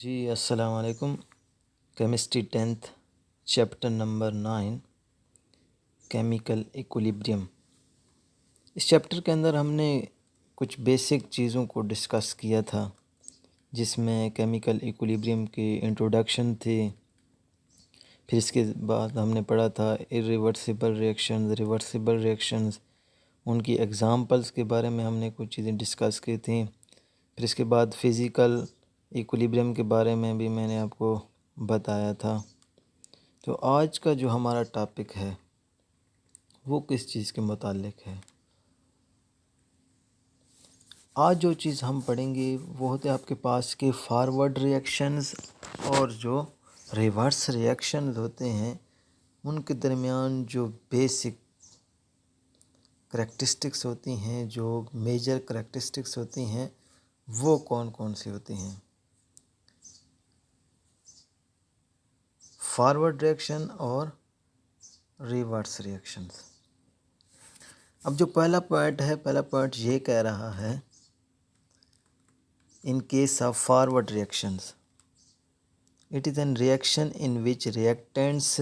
जी अस्सलाम वालेकुम। Chemistry 10th chapter number 9 chemical equilibrium. इस चैप्टर के अंदर हमने कुछ बेसिक चीज़ों को डिस्कस किया था, जिसमें केमिकल इक्विलिब्रियम की इंट्रोडक्शन थी। फिर इसके बाद हमने पढ़ा था इरिवर्सिबल रिएक्शंस, रिवर्सिबल रिएक्शंस, उनकी एग्ज़ाम्पल्स के बारे में हमने कुछ चीज़ें डिस्कस की थी। फिर इसके बाद फ़िज़िकल इक्विलिब्रियम के बारे में भी मैंने आपको बताया था। तो आज का जो हमारा टॉपिक है वो किस चीज़ के मुतालिक है। आज जो चीज़ हम पढ़ेंगे वो होते हैं आपके पास के फॉरवर्ड रिएक्शंस, और जो रिवर्स रिएक्शंस होते हैं उनके दरमियान जो बेसिक करैक्टरिस्टिक्स होती हैं, जो मेजर करैक्टरिस्टिक्स होती हैं, वो कौन कौन सी होती हैं। फॉरवर्ड रिएक्शन और रिवर्स रिएक्शंस। अब जो पहला पॉइंट ये कह रहा है, in case of forward reactions, it is an reaction in which reactants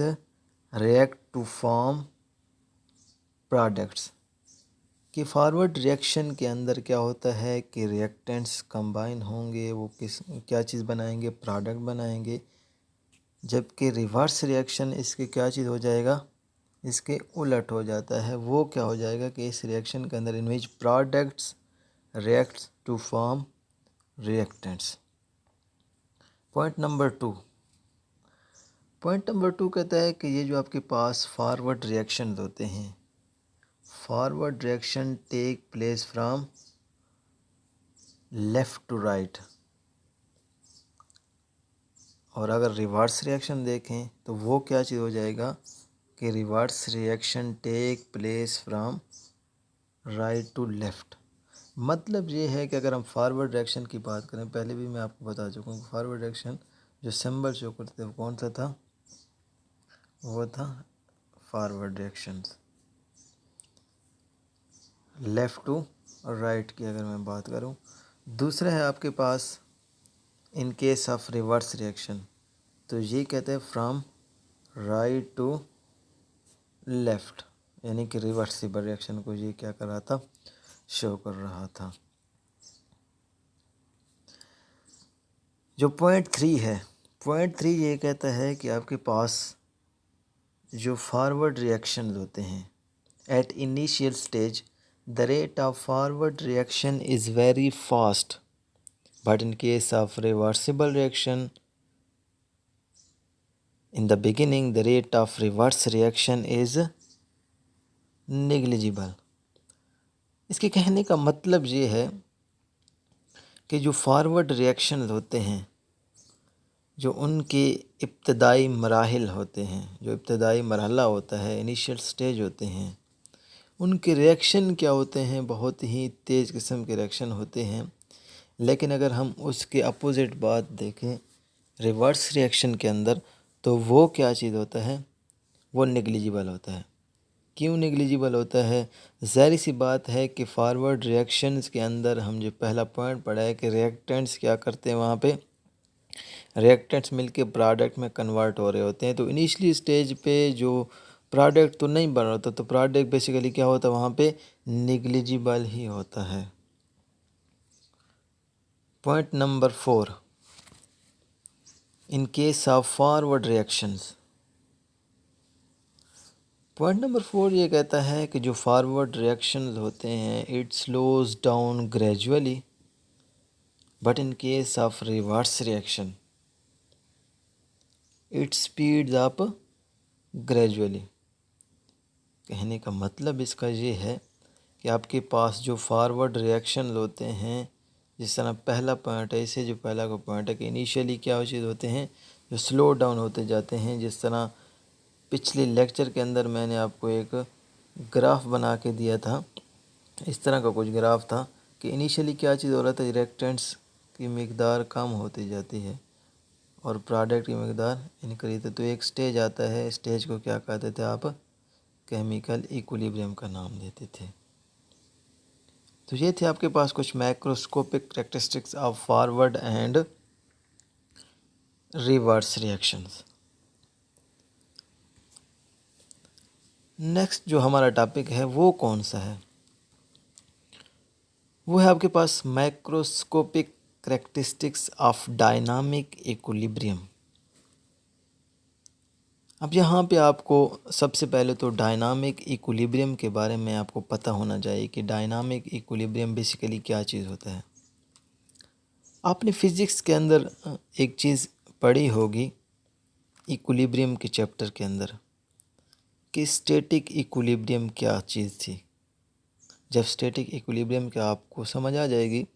react to form products। कि फॉरवर्ड रिएक्शन के अंदर क्या होता है कि रिएक्टेंट्स कंबाइन होंगे, वो क्या चीज़ बनाएंगे, प्रोडक्ट बनाएंगे। जबकि रिवर्स रिएक्शन इसके क्या चीज़ हो जाएगा, इसके उलट हो जाता है। वो क्या हो जाएगा कि इस रिएक्शन के अंदर in which products reacts to form reactants. Point number two कहता है कि ये जो आपके पास फॉरवर्ड रिएक्शन होते हैं, forward reaction take place from left to right. और अगर रिवर्स रिएक्शन देखें तो वो क्या चीज़ हो जाएगा कि reverse reaction take place from right to left. मतलब ये है कि अगर हम फॉरवर्ड रिएक्शन की बात करें, पहले भी मैं आपको बता चुका हूँ, फॉरवर्ड रिएक्शन जो सिंबल शो करते हैं वो कौन सा था, वो था forward reactions. Left to right की अगर मैं बात करूं। दूसरा है आपके पास in case of reverse reaction, तो ये कहते हैं फ्रॉम राइट टू लेफ़्ट, यानी कि रिवर्सिबल रिएक्शन को ये क्या कर रहा था, शो कर रहा था। जो पॉइंट थ्री ये कहता है कि आपके पास जो फॉरवर्ड रिएक्शन होते हैं, at initial stage the rate of forward reaction is very fast, but in case of reversible reaction, in the beginning the rate of reverse reaction is negligible। इसके कहने का मतलब ये है कि जो फॉरवर्ड रिएक्शन होते हैं, जो उनके इब्तदाई मराहिल होते हैं, जो इब्तदाई मरहला होता है, इनिशियल स्टेज होते हैं, उनके रिएक्शन क्या होते हैं, बहुत ही तेज़ किस्म के रिएक्शन होते हैं। लेकिन अगर हम उसके अपोजिट बात देखें रिवर्स रिएक्शन के अंदर, तो वो क्या चीज़ होता है, वो नेग्लिजिबल होता है। क्यों नेग्लिजिबल होता है? ज़ाहिर सी बात है कि फॉरवर्ड रिएक्शंस के अंदर हम जो पहला पॉइंट पढ़ा है कि रिएक्टेंट्स क्या करते हैं, वहाँ पे रिएक्टेंट्स मिलके प्रोडक्ट में कन्वर्ट हो रहे होते हैं। तो इनिशियली स्टेज पे जो प्रोडक्ट तो नहीं बन रहा होता, तो प्रोडक्ट बेसिकली क्या होता है, वहाँ पे नेग्लिजिबल ही होता है। Point number 4, in case of forward reactions. Point number 4 ये कहता है कि जो फॉरवर्ड रिएक्शंस होते हैं, it slows down gradually, but in case of reverse reaction it speeds up gradually. कहने का मतलब इसका ये है कि आपके पास जो फॉरवर्ड रिएक्शन होते हैं, जिस तरह पहला पॉइंट है, इसे जो पहला का पॉइंट है कि इनिशियली क्या चीज़ होते हैं, जो स्लो डाउन होते जाते हैं। जिस तरह पिछले लेक्चर के अंदर मैंने आपको एक ग्राफ बना के दिया था, इस तरह का कुछ ग्राफ था कि इनिशियली क्या चीज़ हो रहा था, रिएक्टेंट्स की मिकदार कम होती जाती है और प्रोडक्ट की मिकदार इनक्रीज है। तो एक स्टेज आता है, स्टेज को क्या कहते थे आप, केमिकल इक्विलिब्रियम का नाम देते थे। तो ये थे आपके पास कुछ macroscopic characteristics of forward and reverse reactions. Next जो हमारा टॉपिक है वो कौन सा है? वो है आपके पास microscopic characteristics of dynamic equilibrium. अब यहाँ पे आपको सबसे पहले तो डायनामिक इक्विलिब्रियम के बारे में आपको पता होना चाहिए कि डायनामिक इक्विलिब्रियम बेसिकली क्या चीज़ होता है। आपने फिज़िक्स के अंदर एक चीज़ पढ़ी होगी इक्विलिब्रियम के चैप्टर के अंदर कि स्टैटिक इक्विलिब्रियम क्या चीज़ थी। जब स्टैटिक इक्विलिब्रियम का आपको समझ आ जाएगी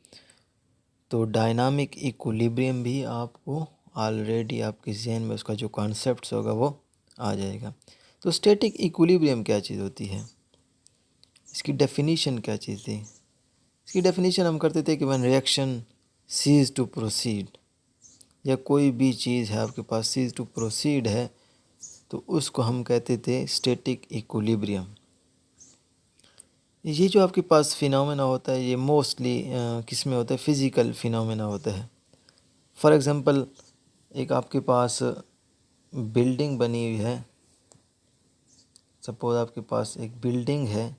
तो डायनामिक इक्विलिब्रियम भी आपको ऑलरेडी आपके जहन में उसका जो कॉन्सेप्ट्स होगा वो आ जाएगा। तो स्टैटिक इक्विलिब्रियम क्या चीज़ होती है, इसकी डेफिनीशन क्या चीज़ थी? इसकी डेफिनीशन हम करते थे कि when reaction cease to proceed, या कोई भी चीज़ है आपके पास सीज टू प्रोसीड है तो उसको हम कहते थे स्टैटिक इक्विलिब्रियम। ये जो आपके पास फिनोमेना होता है ये मोस्टली किस में होता है? फिज़िकल फिनोमेना होता है। फॉर एग्ज़ाम्पल एक आपके पास बिल्डिंग बनी हुई है, सपोज़ आपके पास एक बिल्डिंग है,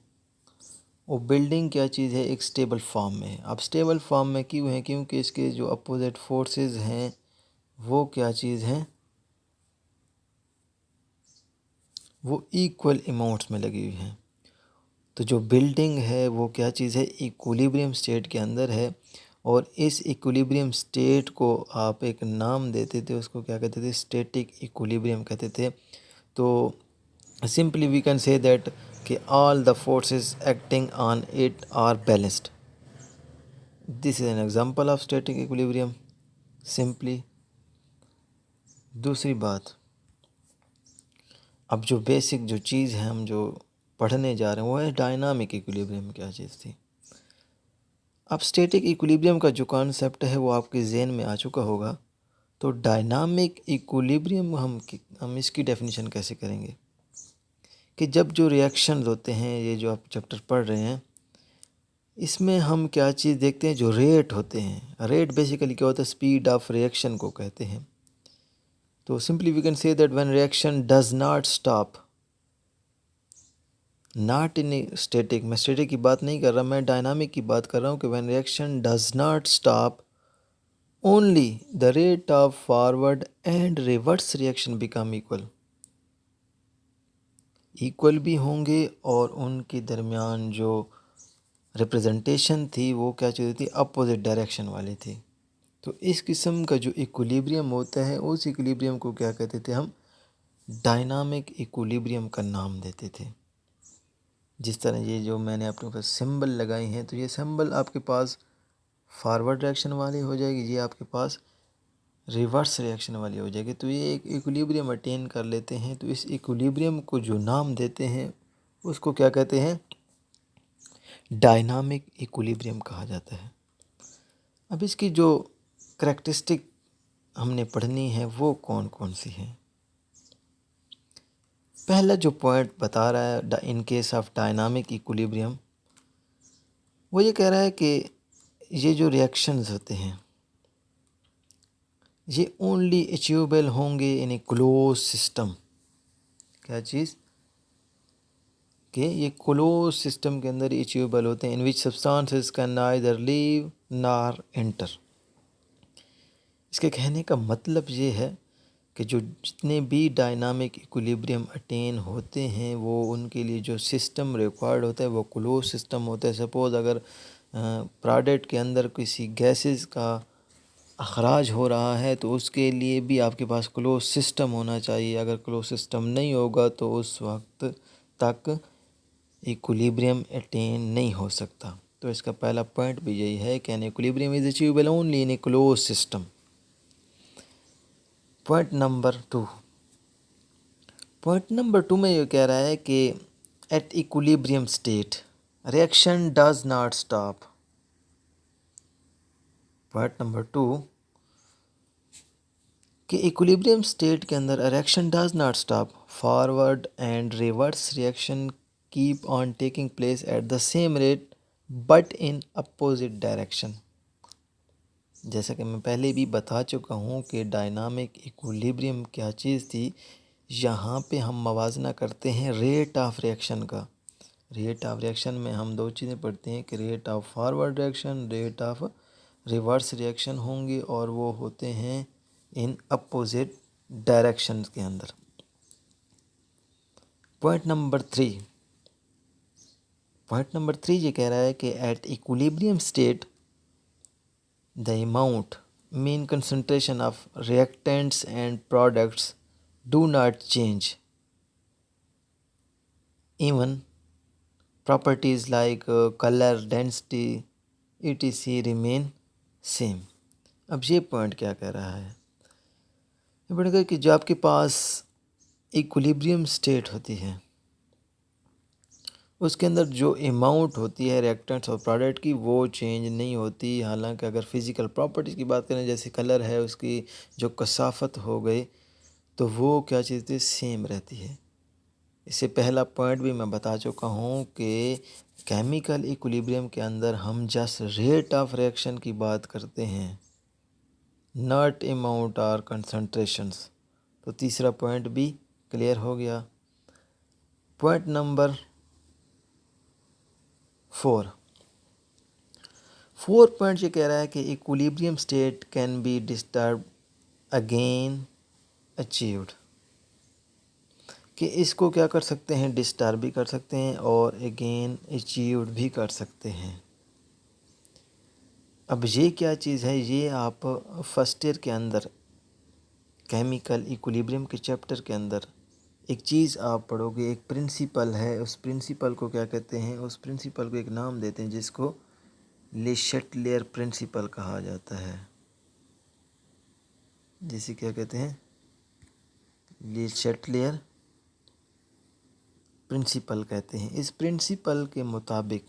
वो बिल्डिंग क्या चीज़ है? एक स्टेबल फॉर्म में है। अब स्टेबल फॉर्म में क्यों है? क्योंकि इसके जो अपोजिट फोर्सेस हैं वो क्या चीज़ हैं? वो इक्वल अमाउंट्स में लगी हुई हैं। तो जो बिल्डिंग है वो क्या चीज़ है? इक्विलिब्रियम स्टेट के अंदर है, और इस इक्विलिब्रियम स्टेट को आप एक नाम देते थे, उसको क्या कहते थे? स्टैटिक इक्विलिब्रियम कहते थे। तो simply we can say that कि all the forces acting on it are balanced. This is an example of static equilibrium simply. दूसरी बात, अब जो बेसिक जो चीज़ है हम जो पढ़ने जा रहे हैं वो है डायनामिक इक्विलिब्रियम क्या चीज़ थी। अब स्टैटिक इक्विलिब्रियम का जो कॉन्सेप्ट है वो आपके जहन में आ चुका होगा। तो डायनामिक इक्विलिब्रियम हम इसकी डेफिनेशन कैसे करेंगे कि जब जो रिएक्शंस होते हैं, ये जो आप चैप्टर पढ़ रहे हैं, इसमें हम क्या चीज़ देखते हैं? जो रेट होते हैं। रेट बेसिकली क्या होता है? स्पीड ऑफ रिएक्शन को कहते हैं। तो simply we can say that when reaction does not stop, not in static, मैं स्टैटिक की बात नहीं कर रहा, मैं डायनामिक की बात कर रहा हूँ कि when reaction does not stop only the rate of forward and reverse reaction become equal. Equal भी होंगे और उनके दरमियान जो रिप्रेजेंटेशन थी वो क्या चीज़ थी? अपोजिट डायरेक्शन वाली थी। तो इस किस्म का जो इक्विलिब्रियम होता है उस इक्विलिब्रियम को क्या कहते थे? हम डायनामिक इक्विलिब्रियम का नाम देते थे। जिस तरह ये जो मैंने अपने पास सिंबल लगाई हैं, तो ये सिंबल आपके पास फॉरवर्ड रिएक्शन वाली हो जाएगी, ये आपके पास रिवर्स रिएक्शन वाली हो जाएगी। तो ये एक इक्विलिब्रियम अटेन कर लेते हैं। तो इस इक्विलिब्रियम को जो नाम देते हैं उसको क्या कहते हैं? डायनामिक इक्विलिब्रियम कहा जाता है। अब इसकी जो करैक्टरिस्टिक हमने पढ़नी है वो कौन कौन सी है? पहला जो पॉइंट बता रहा है इन केस ऑफ डायनामिक इक्विलिब्रियम, वो ये कह रहा है कि ये जो रिएक्शंस होते हैं ये ओनली अचीवेबल होंगे इन ए क्लोज सिस्टम। क्या चीज़? कि ये क्लोज सिस्टम के अंदर अचीवेबल होते हैं, in which substances can neither leave nor enter. इसके कहने का मतलब ये है कि जो जितने भी डायनामिक इक्विलिब्रियम अटेन होते हैं वो उनके लिए जो सिस्टम रिक्वायर्ड होता है वो क्लोज सिस्टम होता है। सपोज़ अगर प्रोडक्ट के अंदर किसी गैसेस का अखराज हो रहा है तो उसके लिए भी आपके पास क्लोज सिस्टम होना चाहिए। अगर क्लोज सिस्टम नहीं होगा तो उस वक्त तक इक्विलिब्रियम अटेन नहीं हो सकता। तो इसका पहला पॉइंट भी यही है कि an equilibrium is achievable only in A close system. Point number to में ये कह रहा है कि at equilibrium state reaction does not stop. Point number 2 कि इक्विलिब्रियम स्टेट के अंदर reaction does not stop, forward and reverse reaction keep on taking place at the same rate but in opposite direction. जैसा कि मैं पहले भी बता चुका हूँ कि डायनामिक इक्विलिब्रियम क्या चीज़ थी। यहाँ पे हम मवाजना करते हैं रेट ऑफ रिएक्शन का। रेट ऑफ रिएक्शन में हम दो चीज़ें पढ़ते हैं कि rate of forward reaction, rate of reverse reaction होंगे, और वो होते हैं इन अपोजिट डायरेक्शन के अंदर। पॉइंट नंबर 3 ये कह रहा है कि at equilibrium state the amount mean concentration of reactants and products do not change. Even properties like color, density, etc. remain same. अब ये पॉइंट क्या कह रहा है, ये बढ़ेगा कि जो आपके पास इक्विलिब्रियम स्टेट होती है उसके अंदर जो अमाउंट होती है रिएक्टेंट्स और प्रोडक्ट की वो चेंज नहीं होती। हालांकि अगर फिज़िकल प्रॉपर्टीज़ की बात करें, जैसे कलर है, उसकी जो कसाफत हो गई, तो वो क्या चीज़ थी, सेम रहती है। इससे पहला पॉइंट भी मैं बता चुका हूँ कि केमिकल इक्विलिब्रियम के अंदर हम जस्ट रेट ऑफ रिएक्शन की बात करते हैं, नॉट अमाउंट और कंसंट्रेशंस। तो तीसरा पॉइंट भी क्लियर हो गया। पॉइंट नंबर 4 पॉइंट ये कह रहा है कि equilibrium state can be disturb again achieved, कि इसको क्या कर सकते हैं, डिस्टर्ब भी कर सकते हैं और अगेन अचीव्ड भी कर सकते हैं। अब ये क्या चीज़ है, ये आप फर्स्ट ईयर के अंदर केमिकल इक्विलिब्रियम के चैप्टर के अंदर एक चीज़ आप पढ़ोगे, एक प्रिंसिपल है। उस प्रिंसिपल को क्या कहते हैं, उस प्रिंसिपल को एक नाम देते हैं जिसको ले शटलियर प्रिंसिपल कहा जाता है। जिसे क्या कहते हैं, ले शटलियर प्रिंसिपल कहते हैं। इस प्रिंसिपल के मुताबिक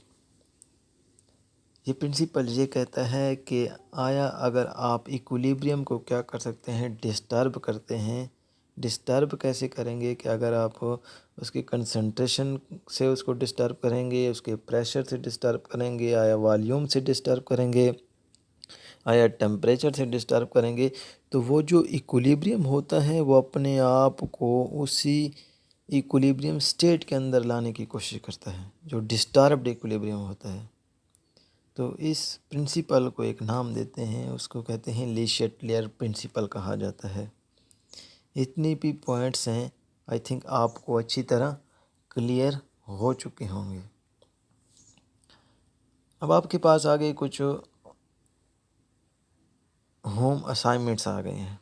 ये प्रिंसिपल ये कहता है कि आया अगर आप इक्विलिब्रियम को क्या कर सकते हैं, डिस्टर्ब करते हैं। डिस्टर्ब कैसे करेंगे कि अगर आप उसके कंसंट्रेशन से उसको डिस्टर्ब करेंगे, उसके प्रेशर से डिस्टर्ब करेंगे, आया वॉल्यूम से डिस्टर्ब करेंगे, आया टेम्परेचर से डिस्टर्ब करेंगे, तो वो जो इक्विलिब्रियम होता है वो अपने आप को उसी इक्विलिब्रियम स्टेट के अंदर लाने की कोशिश करता है, जो डिस्टर्ब्ड इक्विलिब्रियम होता है। तो इस प्रिंसिपल को एक नाम देते हैं, उसको कहते हैं ले शटलियर प्रिंसिपल कहा जाता है। इतने भी पॉइंट्स हैं, आई थिंक आपको अच्छी तरह क्लियर हो चुके होंगे। अब आपके पास आगे कुछ होम असाइनमेंट्स आ गए हैं।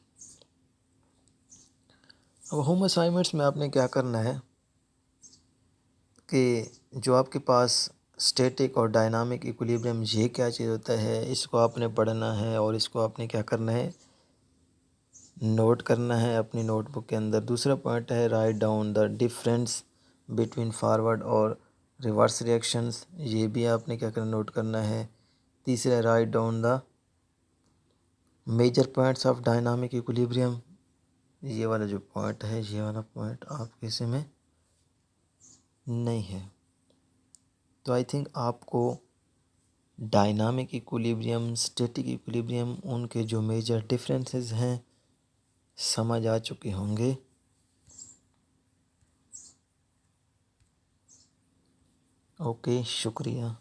अब होम असाइनमेंट्स में आपने क्या करना है कि जो आपके पास स्टैटिक और डायनामिक इक्विलिब्रियम ये क्या चीज़ होता है, इसको आपने पढ़ना है और इसको आपने क्या करना है, नोट करना है अपनी नोटबुक के अंदर। दूसरा पॉइंट है write down the difference between forward और रिवर्स रिएक्शंस, ये भी आपने क्या करना, नोट करना है। तीसरा write down the major points of dynamic equilibrium, ये वाला जो पॉइंट है, ये वाला पॉइंट आपके से में नहीं है। तो आई थिंक आपको डायनामिक इक्विलिब्रियम, स्टैटिक इक्विलिब्रियम, उनके जो मेजर डिफरेंसेस हैं समझ आ चुके होंगे। ओके, शुक्रिया।